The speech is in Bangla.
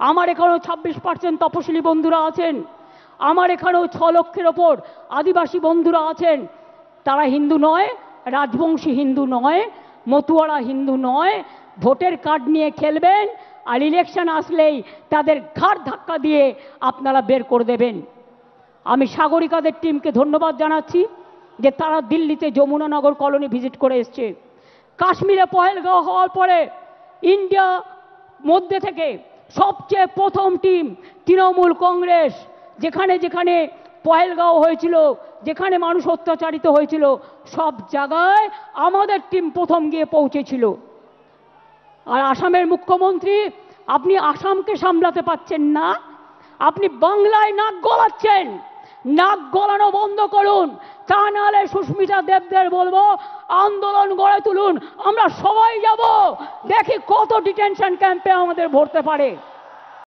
আমার এখানেও 26% তপশিলি বন্ধুরা আছেন, আমার এখানেও 6 লক্ষের ওপর আদিবাসী বন্ধুরা আছেন। তারা হিন্দু নয়, রাজবংশী হিন্দু নয়, মতুয়ারা হিন্দু নয়। ভোটের কার্ড নিয়ে খেলবেন, আর ইলেকশন আসলেই তাদের ঘাড় ধাক্কা দিয়ে আপনারা বের করে দেবেন। আমি সাগরিকাদের টিমকে ধন্যবাদ জানাচ্ছি যে তারা দিল্লিতে যমুনানগর কলোনি ভিজিট করে এসছে। কাশ্মীরে পহেলগাঁও হওয়ার পরে ইন্ডিয়া মধ্যে থেকে সবচেয়ে প্রথম টিম তৃণমূল কংগ্রেস, যেখানে যেখানে পহেলগাঁও হয়েছিল, যেখানে মানুষ অত্যাচারিত হয়েছিল, সব জায়গায় আমাদের টিম প্রথম গিয়ে পৌঁছেছিল। আর আসামের মুখ্যমন্ত্রী, আপনি আসামকে সামলাতে পারছেন না, আপনি বাংলায় নাক গলাচ্ছেন। নাক গলানো বন্ধ করুন, তা নাহলে সুস্মিতা দেবদের বলবো আন্দোলন গড়ে তুলুন, আমরা সবাই যাব, দেখি কত ডিটেনশন ক্যাম্পে আমাদের ভরতে পারে।